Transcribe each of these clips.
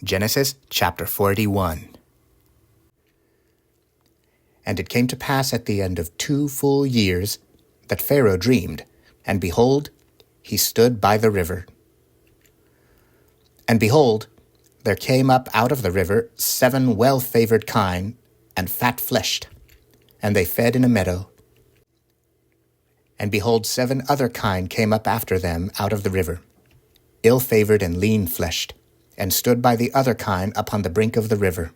Genesis chapter 41. And it came to pass at the end of 2 full years that Pharaoh dreamed, and behold, he stood by the river. And behold, there came up out of the river 7 well-favored kine, and fat-fleshed, and they fed in a meadow. And behold, 7 other kine came up after them out of the river, ill-favored and lean-fleshed, and stood by the other kine upon the brink of the river.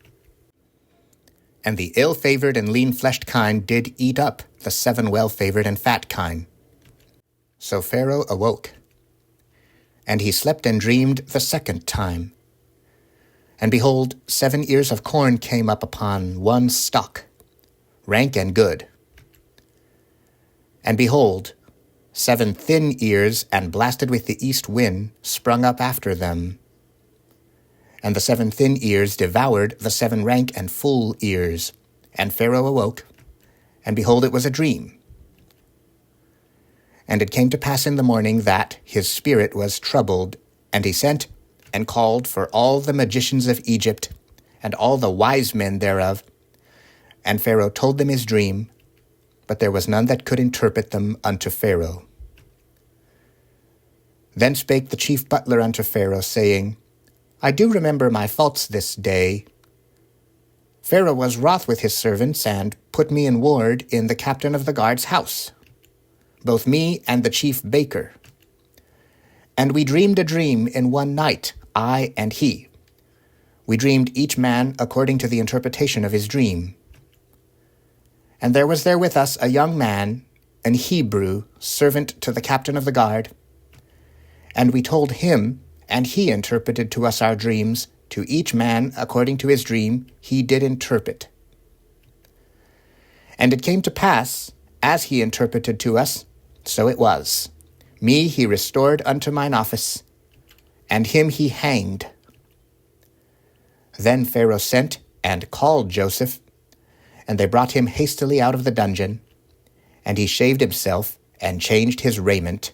And the ill-favored and lean-fleshed kine did eat up the 7 well-favored and fat kine. So Pharaoh awoke, and he slept and dreamed the 2nd time. And behold, 7 ears of corn came up upon one stalk, rank and good. And behold, 7 thin ears and blasted with the east wind sprung up after them. And the 7 thin ears devoured the 7 rank and full ears. And Pharaoh awoke, and behold, it was a dream. And it came to pass in the morning that his spirit was troubled, and he sent and called for all the magicians of Egypt, and all the wise men thereof. And Pharaoh told them his dream, but there was none that could interpret them unto Pharaoh. Then spake the chief butler unto Pharaoh, saying, I do remember my faults this day. Pharaoh was wroth with his servants, and put me in ward in the captain of the guard's house, both me and the chief baker. And we dreamed a dream in one night, I and he. We dreamed each man according to the interpretation of his dream. And there was there with us a young man, an Hebrew, servant to the captain of the guard. And we told him, and he interpreted to us our dreams. To each man according to his dream he did interpret. And it came to pass, as he interpreted to us, so it was. Me he restored unto mine office, and him he hanged. Then Pharaoh sent and called Joseph, and they brought him hastily out of the dungeon. And he shaved himself, and changed his raiment,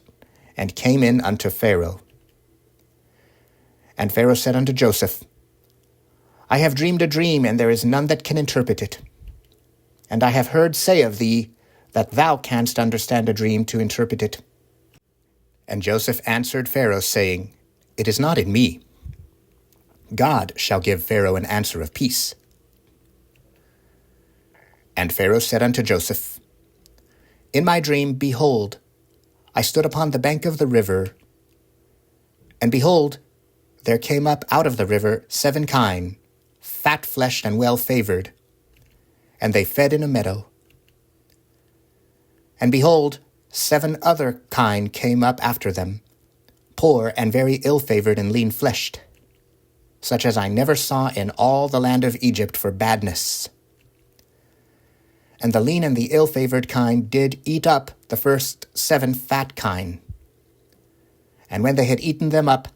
and came in unto Pharaoh. And Pharaoh said unto Joseph, I have dreamed a dream, and there is none that can interpret it. And I have heard say of thee, that thou canst understand a dream to interpret it. And Joseph answered Pharaoh, saying, It is not in me. God shall give Pharaoh an answer of peace. And Pharaoh said unto Joseph, In my dream, behold, I stood upon the bank of the river, and behold, there came up out of the river 7 kine, fat-fleshed and well-favored, and they fed in a meadow. And behold, 7 other kine came up after them, poor and very ill-favored and lean-fleshed, such as I never saw in all the land of Egypt for badness. And the lean and the ill-favored kine did eat up the first 7 fat kine. And when they had eaten them up,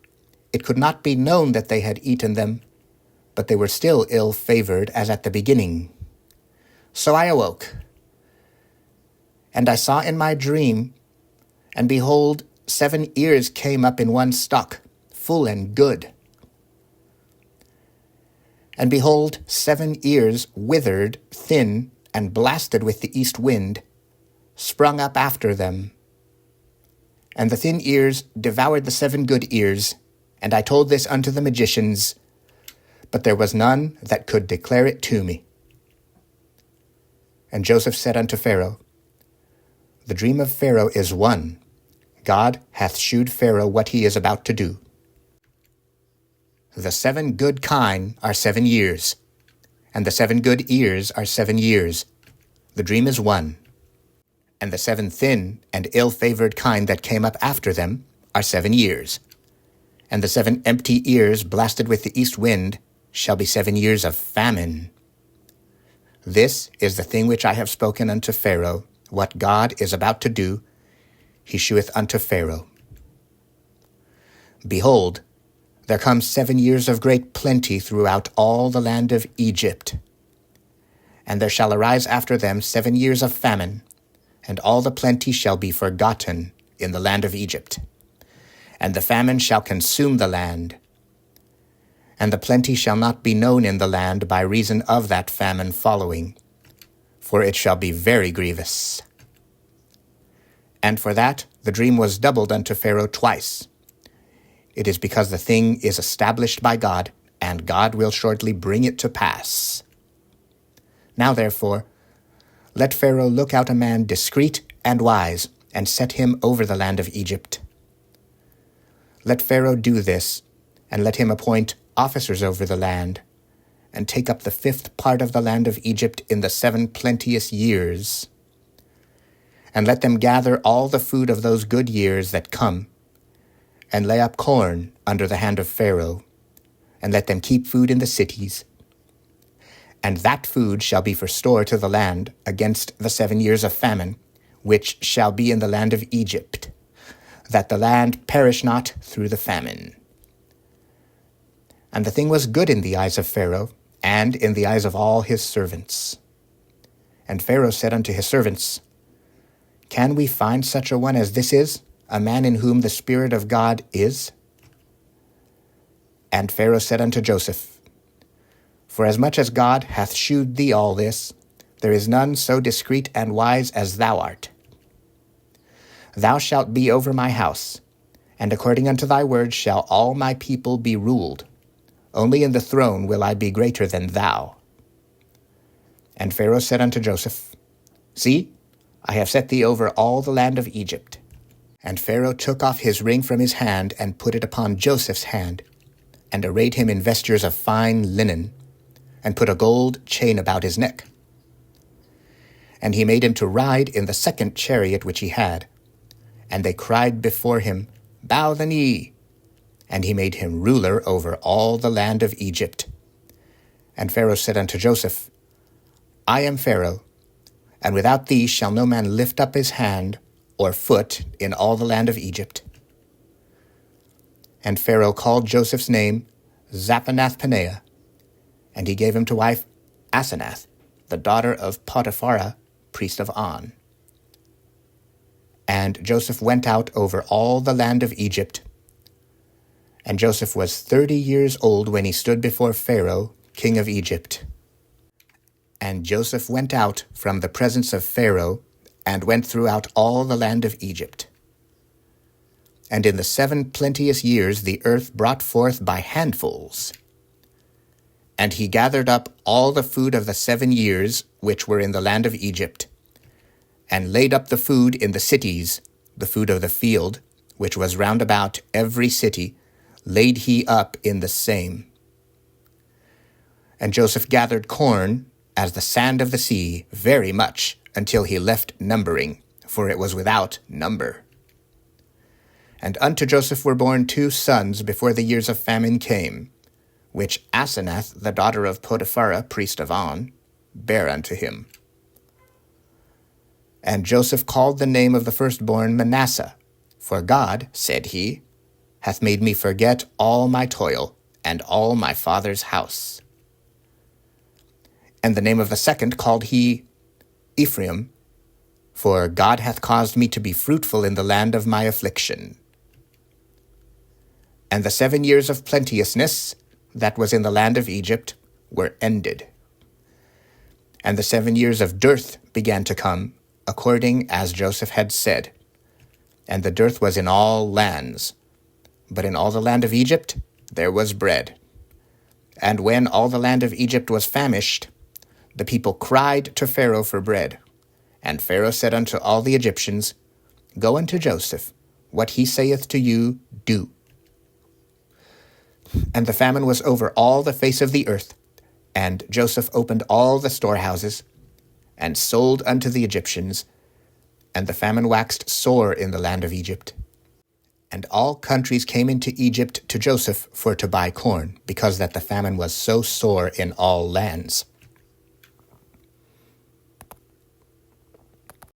it could not be known that they had eaten them, but they were still ill-favored as at the beginning. So I awoke, and I saw in my dream, and behold, 7 ears came up in one stalk, full and good. And behold, 7 ears withered, thin, and blasted with the east wind, sprung up after them. And the thin ears devoured the 7 good ears, and I told this unto the magicians, but there was none that could declare it to me. And Joseph said unto Pharaoh, The dream of Pharaoh is one. God hath shewed Pharaoh what he is about to do. The 7 good kine are 7 years, and the 7 good ears are 7 years. The dream is one. And the 7 thin and ill-favored kine that came up after them are 7 years. And the 7 empty ears blasted with the east wind shall be 7 years of famine. This is the thing which I have spoken unto Pharaoh, what God is about to do, he sheweth unto Pharaoh. Behold, there come 7 years of great plenty throughout all the land of Egypt. And there shall arise after them 7 years of famine, and all the plenty shall be forgotten in the land of Egypt. And the famine shall consume the land. And the plenty shall not be known in the land by reason of that famine following, for it shall be very grievous. And for that the dream was doubled unto Pharaoh twice. It is because the thing is established by God, and God will shortly bring it to pass. Now therefore, let Pharaoh look out a man discreet and wise, and set him over the land of Egypt. Let Pharaoh do this, and let him appoint officers over the land, and take up the 5th part of the land of Egypt in the 7 plenteous years. And let them gather all the food of those good years that come, and lay up corn under the hand of Pharaoh, and let them keep food in the cities. And that food shall be for store to the land against the 7 years of famine, which shall be in the land of Egypt, that the land perish not through the famine. And the thing was good in the eyes of Pharaoh, and in the eyes of all his servants. And Pharaoh said unto his servants, Can we find such a one as this is, a man in whom the Spirit of God is? And Pharaoh said unto Joseph, Forasmuch as God hath shewed thee all this, there is none so discreet and wise as thou art. Thou shalt be over my house, and according unto thy word shall all my people be ruled. Only in the throne will I be greater than thou. And Pharaoh said unto Joseph, See, I have set thee over all the land of Egypt. And Pharaoh took off his ring from his hand, and put it upon Joseph's hand, and arrayed him in vestures of fine linen, and put a gold chain about his neck. And he made him to ride in the 2nd chariot which he had. And they cried before him, Bow the knee. And he made him ruler over all the land of Egypt. And Pharaoh said unto Joseph, I am Pharaoh, and without thee shall no man lift up his hand or foot in all the land of Egypt. And Pharaoh called Joseph's name Zaphenath-paneah, and he gave him to wife Asenath, the daughter of Potiphar, priest of On. And Joseph went out over all the land of Egypt. And Joseph was 30 years old when he stood before Pharaoh, king of Egypt. And Joseph went out from the presence of Pharaoh, and went throughout all the land of Egypt. And in the 7 plenteous years the earth brought forth by handfuls. And he gathered up all the food of the 7 years which were in the land of Egypt, and laid up the food in the cities, the food of the field, which was round about every city, laid he up in the same. And Joseph gathered corn, as the sand of the sea, very much, until he left numbering, for it was without number. And unto Joseph were born 2 sons before the years of famine came, which Asenath, the daughter of Potiphar, priest of On, bare unto him. And Joseph called the name of the firstborn Manasseh, for God, said he, hath made me forget all my toil, and all my father's house. And the name of the second called he Ephraim, for God hath caused me to be fruitful in the land of my affliction. And the 7 years of plenteousness that was in the land of Egypt were ended. And the 7 years of dearth began to come, according as Joseph had said. And the dearth was in all lands, but in all the land of Egypt there was bread. And when all the land of Egypt was famished, the people cried to Pharaoh for bread. And Pharaoh said unto all the Egyptians, Go unto Joseph, what he saith to you, do. And the famine was over all the face of the earth, and Joseph opened all the storehouses, and sold unto the Egyptians, and the famine waxed sore in the land of Egypt. And all countries came into Egypt to Joseph for to buy corn, because that the famine was so sore in all lands.